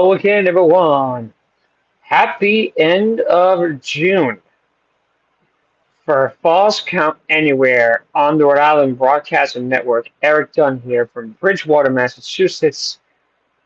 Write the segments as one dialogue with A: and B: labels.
A: Hello again, everyone. Happy end of June for Falls Count Anywhere on the Rhode Island Broadcasting Network. Erik Dunn here from Bridgewater, Massachusetts.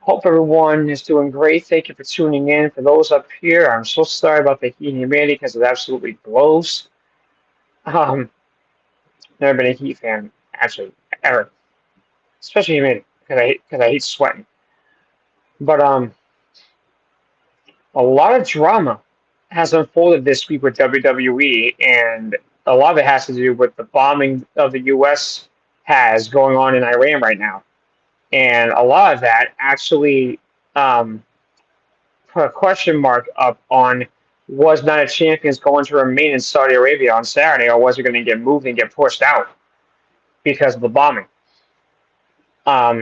A: Hope everyone is doing great. Thank you for tuning in. For those up here, I'm so sorry about the heat and humidity because it absolutely blows. Um, Never been a heat fan, actually, ever, especially humidity because I hate sweating. But a lot of drama has unfolded this week with WWE, and a lot of it has to do with the bombing of the U.S. has going on in Iran right now, and a lot of that actually um, put a question mark up on was Night of Champions going to remain in Saudi Arabia on Saturday, or was it going to get moved and get pushed out because of the bombing?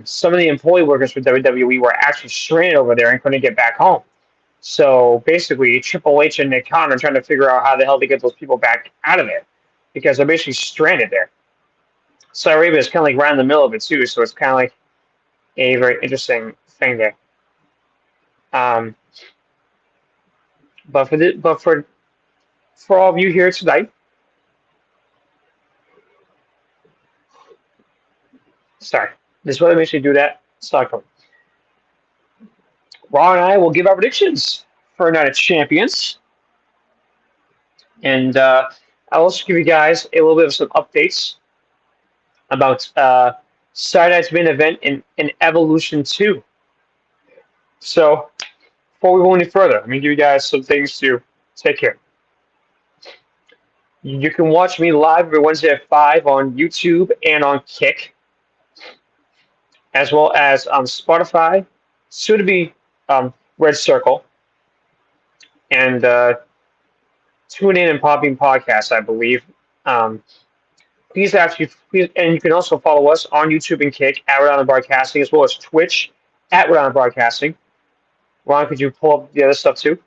A: Some of the employee workers for WWE were actually stranded over there and couldn't get back home. So basically, Triple H and Nick Khan are trying to figure out how the hell to get those people back out of there because they're basically stranded there. Saudi Arabia is kind of like right in the middle of it too, so it's kind of like a very interesting thing there. Um, but for all of you here tonight, sorry, this weather makes me do that. Stockholm. Raw and I will give our predictions for Night of Champions, and I'll also give you guys a little bit of some updates about Saturday night's main event in Evolution 2. So, before we go any further, let me give you guys some things to take care. You can watch me live every Wednesday at 5 on YouTube and on Kick, as well as on Spotify, soon to be Red Circle, and Tune In and Popping Podcast, I believe. Um, please, and you can also follow us on YouTube and Kick at Rhode Island Broadcasting, as well as Twitch at Rhode Island Broadcasting. Ron, could you pull up the other stuff too?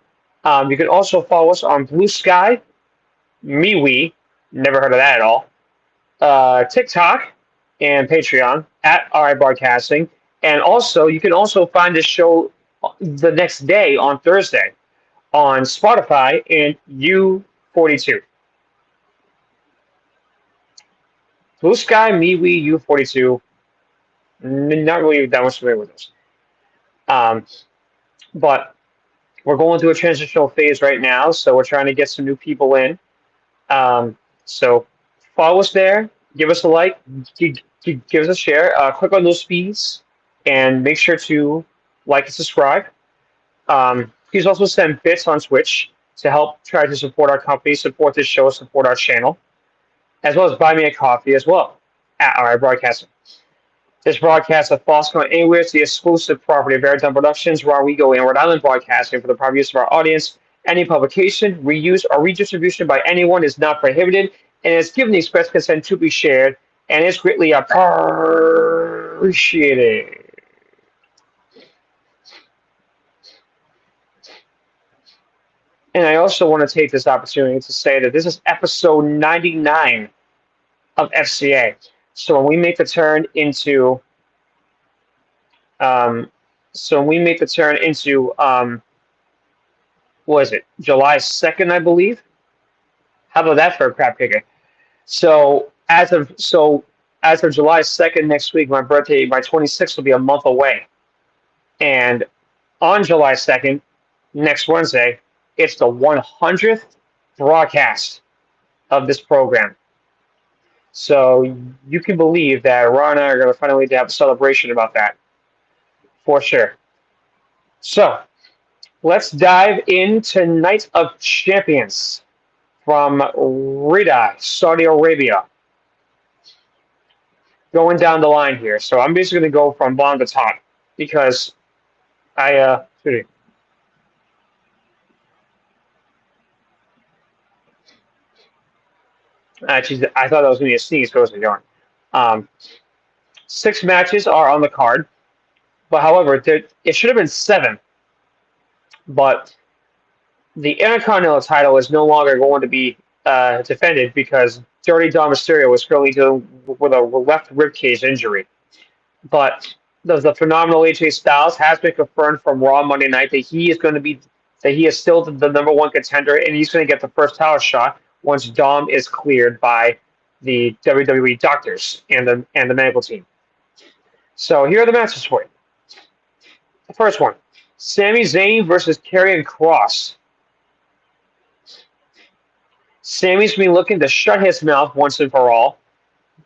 A: You can also follow us on Blue Sky, MeWe, never heard of that at all, TikTok, and Patreon at RI Broadcasting. And also, you can also find this show the next day on Thursday on Spotify and U42. Blue Sky, MeWe, U42. Not really that much familiar with this. Um, but we're going through a transitional phase right now, so we're trying to get some new people in. So follow us there, give us a like, give us a share, click on those feeds, and make sure to like and subscribe. Please also send bits on Twitch to help try to support our company, support this show, support our channel, as well as buy me a coffee as well at our broadcasting. This broadcast of False Count Anywhere is the exclusive property of Erik Dunn Productions, where we go in Rhode Island Broadcasting for the private use of our audience. Any publication, reuse, or redistribution by anyone is not prohibited and is given the express consent to be shared and is greatly appreciated. And I also want to take this opportunity to say that this is episode 99 of FCA. So when we make the turn into um, what is it, July 2nd, I believe. How about that for a crap kicker? So as of July 2nd next week, my birthday, my 26th, will be a month away. And on July 2nd, next Wednesday, it's the 100th broadcast of this program. So you can believe that Ron and I are going to finally have a celebration about that, for sure. So let's dive into Night of Champions from Riyadh, Saudi Arabia. Going down the line here. So I'm basically going to go from bottom to top because actually, I thought that was going to be a sneeze. Goes to yarn. 6 matches are on the card, but however, it should have been 7. But the Intercontinental title is no longer going to be defended because Dirty Dom Mysterio was currently dealing with a left ribcage injury. But the phenomenal AJ Styles has been confirmed from Raw Monday Night that he is still the number one contender and he's going to get the first title shot once Dom is cleared by the WWE doctors and the medical team. So here are the matches for you. The first one, Sami Zayn versus Karrion Kross. Sami's been looking to shut his mouth once and for all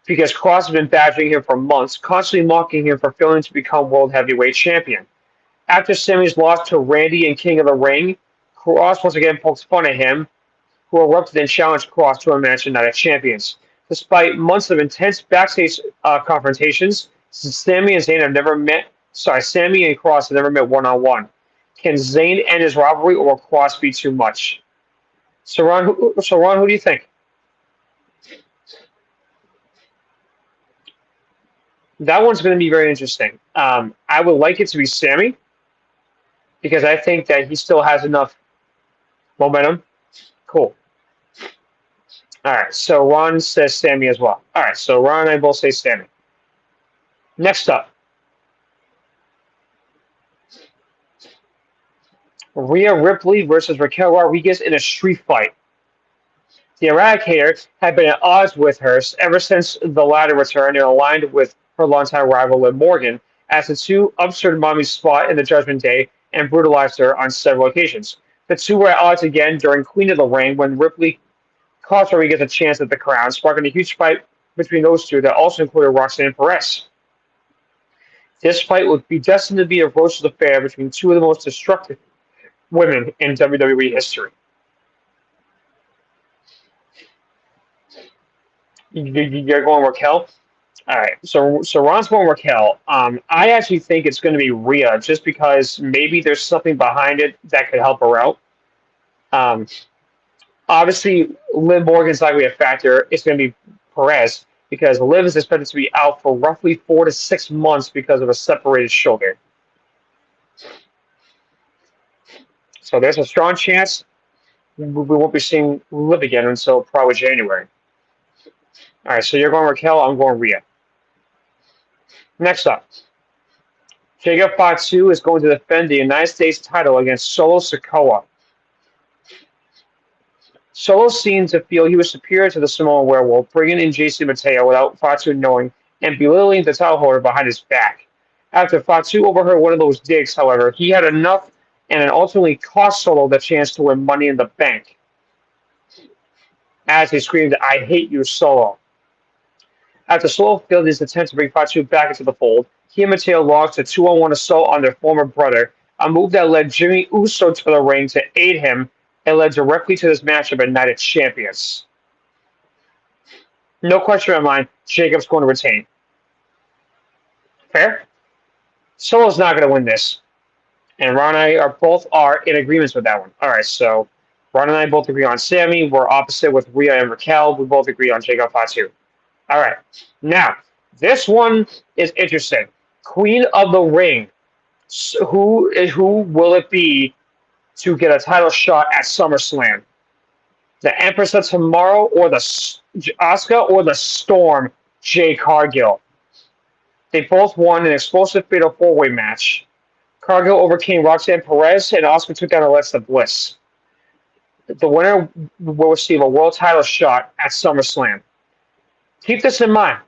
A: because Kross has been badgering him for months, constantly mocking him for failing to become World Heavyweight Champion. After Sami's loss to Randy and King of the Ring, Kross once again pokes fun at him, who erupted and challenged Kross to a match in Night of Champions. Despite months of intense backstage confrontations, Sami and Zayn have never met. Sorry, Sami and Kross have never met one-on-one. Can Zayn end his rivalry, or will Kross be too much? So Ron, who do you think? That one's going to be very interesting. I would like it to be Sami because I think that he still has enough momentum. Cool. All right, so Ron says Sami as well. All right, so Ron and I both say Sami. Next up, Rhea Ripley versus Raquel Rodriguez in a street fight. The Eradicator had been at odds with her ever since the latter returned and aligned with her longtime rival Liv Morgan, as the two upsurged Mommy's spot in the Judgment Day and brutalized her on several occasions. The two were at odds again during Queen of the Ring when Ripley cost Rodriguez a chance at the crown, sparking a huge fight between those two that also included Roxanne Perez. This fight would be destined to be a ferocious affair between two of the most destructive women in WWE history. You're going Raquel? All right. So Ron's going Raquel. I actually think it's going to be Rhea just because maybe there's something behind it that could help her out. Um, Obviously, Liv Morgan's not going to be a factor. It's going to be Perez because Liv is expected to be out for roughly 4 to 6 months because of a separated shoulder. So there's a strong chance we won't be seeing Liv again until probably January. All right, so you're going Raquel, I'm going Rhea. Next up, Jacob Fatu is going to defend the United States title against Solo Sikoa. Solo seemed to feel he was superior to the Samoan Werewolf, bringing in JC Mateo without Fatu knowing and belittling the title holder behind his back. After Fatu overheard one of those digs, however, he had enough and it ultimately cost Solo the chance to win Money in the Bank. As he screamed, "I hate you, Solo." After Solo failed his attempt to bring Fatu back into the fold, he and Mateo launched a 2-on-1 assault on their former brother, a move that led Jimmy Uso to the ring to aid him and led directly to this matchup at Night of Champions. No question in my mind, Jacob's going to retain. Fair? Solo's not going to win this. And Ron and I are in agreement with that one. All right, so Ron and I both agree on Sami. We're opposite with Rhea and Raquel. We both agree on Jacob Fatu. All right. Now, this one is interesting. Queen of the Ring. Who will it be to get a title shot at SummerSlam? The Empress of Tomorrow or the Asuka or the Storm, Jade Cargill? They both won an explosive fatal 4-way match. Cargill overcame Roxanne Perez and Asuka took down Alexa Bliss. The winner will receive a world title shot at SummerSlam. Keep this in mind.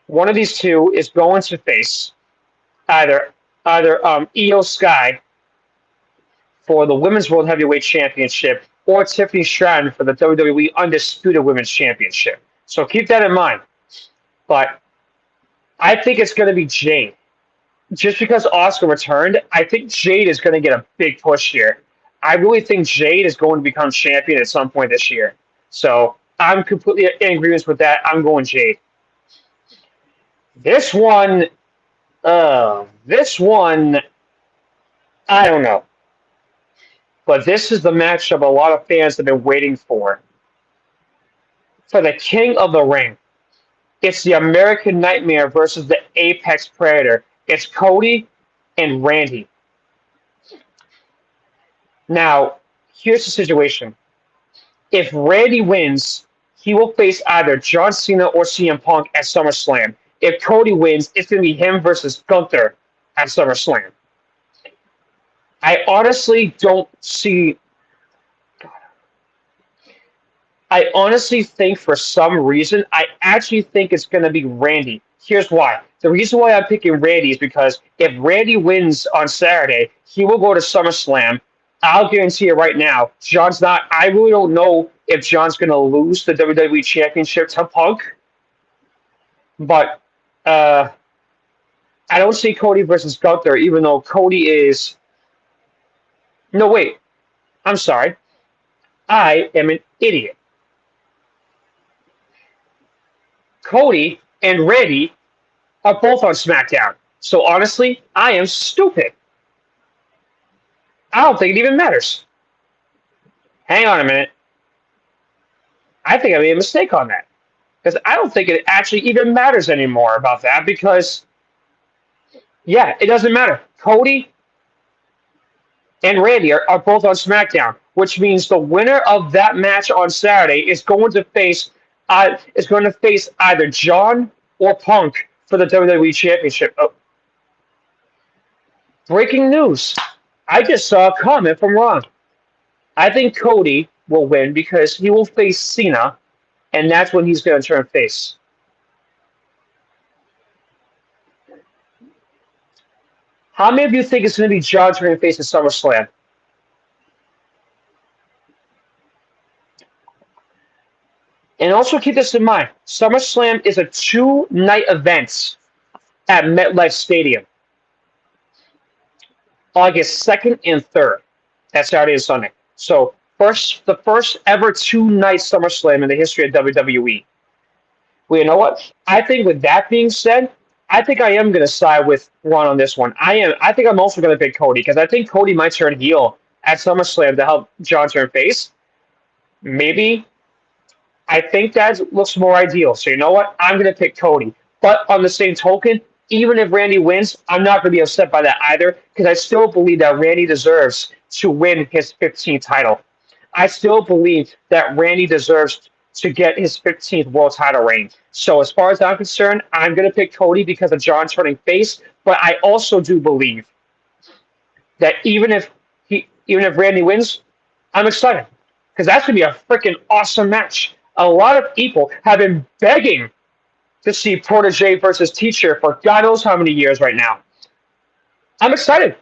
A: One of these two is going to face either Io Sky for the Women's World Heavyweight Championship or Tiffany Stratton for the WWE Undisputed Women's Championship. So keep that in mind. But I think it's going to be Jade. Just because Asuka returned, I think Jade is going to get a big push here. I really think Jade is going to become champion at some point this year. So I'm completely in agreement with that. I'm going Jade. This one, I don't know. But this is the matchup a lot of fans have been waiting for. For the King of the Ring. It's the American Nightmare versus the Apex Predator. It's Cody and Randy. Now, here's the situation. If Randy wins, he will face either John Cena or CM Punk at SummerSlam. if Cody wins, it's going to be him versus Gunther at SummerSlam. I honestly don't see. I honestly think for some reason, I actually think it's going to be Randy. Here's why. The reason why I'm picking Randy is because if Randy wins on Saturday, he will go to SummerSlam. I'll guarantee you right now, John's not. I really don't know if John's going to lose the WWE Championship to Punk, but uh, I don't see Cody versus Gunther, even though Cody is. No, wait. I'm sorry. I am an idiot. Cody and Randy are both on SmackDown. So honestly, I am stupid. I don't think it even matters. Hang on a minute. I think I made a mistake on that. Because I don't think it actually even matters anymore about that because, yeah, it doesn't matter. Cody and Randy are both on SmackDown, which means the winner of that match on Saturday is going to face either John or Punk for the WWE Championship. Oh, breaking news. I just saw a comment from Ron. I think Cody will win because he will face Cena, and that's when he's going to turn face. How many of you think it's going to be John turning face at SummerSlam? And also keep this in mind. SummerSlam is a two-night event at MetLife Stadium. August 2nd and 3rd. That's Saturday and Sunday. So the first ever two-night SummerSlam in the history of WWE. Well, you know what? I think with that being said, I think I am going to side with Ron on this one. I think I'm also going to pick Cody because I think Cody might turn heel at SummerSlam to help John turn face. Maybe. I think that looks more ideal. So you know what? I'm going to pick Cody. But on the same token, even if Randy wins, I'm not going to be upset by that either because I still believe that Randy deserves to win his 15th title. I still believe that Randy deserves to get his 15th world title reign. So as far as I'm concerned, I'm going to pick Cody because of John turning face. But I also do believe that even if Randy wins, I'm excited because that's going to be a freaking awesome match. A lot of people have been begging to see Protege versus Teacher for God knows how many years right now. I'm excited.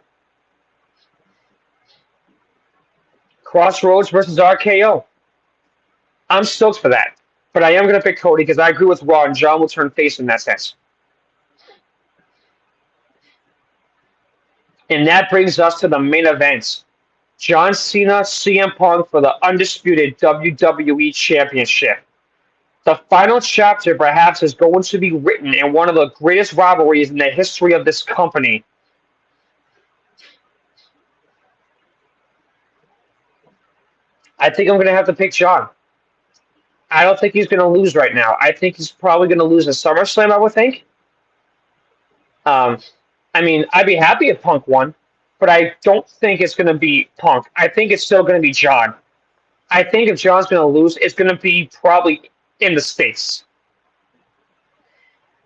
A: Crossroads versus RKO. I'm stoked for that. But I am going to pick Cody because I agree with Ron. John will turn face in that sense. And that brings us to the main event. John Cena, CM Punk for the undisputed WWE Championship. The final chapter perhaps is going to be written in one of the greatest rivalries in the history of this company. I think I'm going to have to pick John. I don't think he's going to lose right now. I think he's probably going to lose in SummerSlam, I would think. I mean, I'd be happy if Punk won, but I don't think it's going to be Punk. I think it's still going to be John. I think if John's going to lose, it's going to be probably in the States.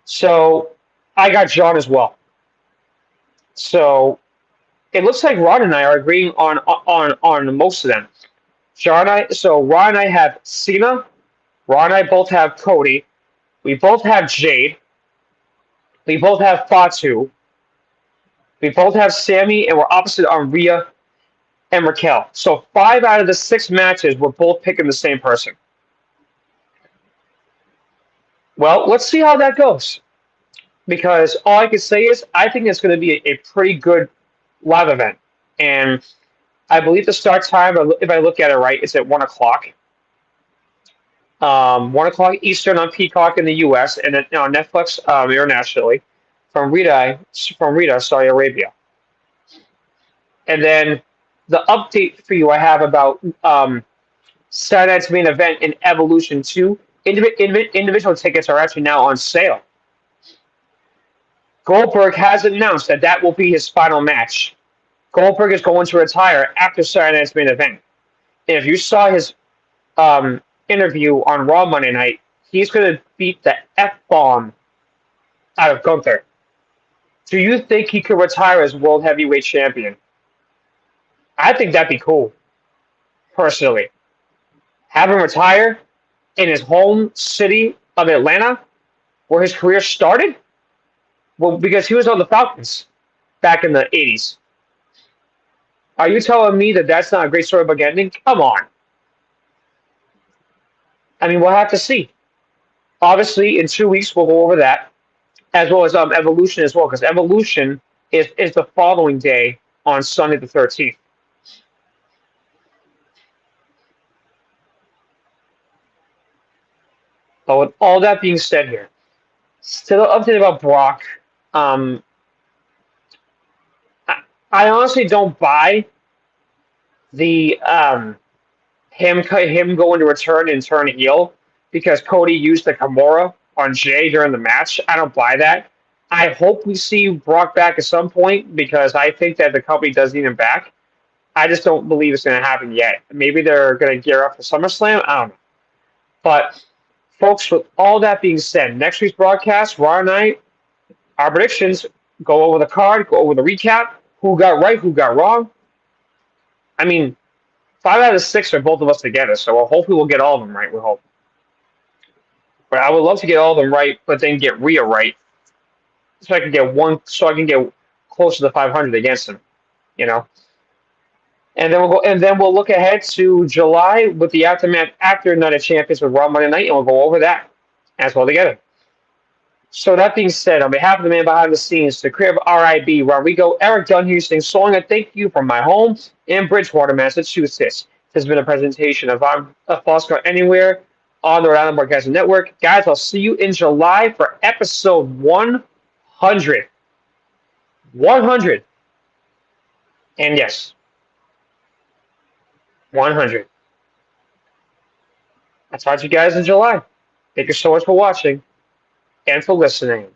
A: So I got John as well. So it looks like Ron and I are agreeing on most of them. Ron and I have Cena. Ron and I both have Cody. We both have Jade. We both have Fatu. We both have Sammy, and we're opposite on Rhea and Raquel. So 5 out of the 6 matches, we're both picking the same person. Well, let's see how that goes. Because all I can say is I think it's going to be a pretty good live event. And I believe the start time, if I look at it right, is at 1 o'clock. 1 o'clock Eastern on Peacock in the U.S. and then on Netflix internationally from Riyadh, Saudi Arabia. And then the update for you I have about Saturday night's main event in Evolution 2. Individual tickets are actually now on sale. Goldberg has announced that will be his final match. Goldberg is going to retire after Saturday night's main event. And if you saw his interview on Raw Monday night, he's going to beat the F-bomb out of Gunther. Do you think he could retire as world heavyweight champion? I think that'd be cool, personally. Have him retire in his home city of Atlanta, where his career started? Well, because he was on the Falcons back in the 80s. Are you telling me that that's not a great storybook ending? Come on. I mean, we'll have to see. Obviously, in 2 weeks, we'll go over that, as well as Evolution as well, because Evolution is the following day on Sunday the 13th. But with all that being said here, still update about Brock. Um, I, I honestly don't buy the him going to return and turn heel because Cody used the Kimura on Jay during the match. I don't buy that. I hope we see Brock back at some point because I think that the company does need him back. I just don't believe it's going to happen yet. Maybe they're going to gear up for SummerSlam. I don't know. But, folks, with all that being said, next week's broadcast, Raw night, our predictions, go over the card, go over the recap, who got right, who got wrong. I mean, 5 out of 6 are both of us together, so hopefully we'll get all of them right, we hope. But I would love to get all of them right, but then get Rhea right, so I can get close to the 500 against him, you know. And then we'll look ahead to July with the Aftermath After Night of Champions with Raw Monday Night, and we'll go over that as well together. So that being said, on behalf of the man behind the scenes, the creator of RIB, Rodrigo, Erik Dunn here saying so long and thank you from my home in Bridgewater, Massachusetts. This has been a presentation of Fosco Anywhere on the Rhode Island Broadcasting Network. Guys, I'll see you in July for episode 100. 100. And yes, 100. I'll talk to you guys in July. Thank you so much for watching and for listening.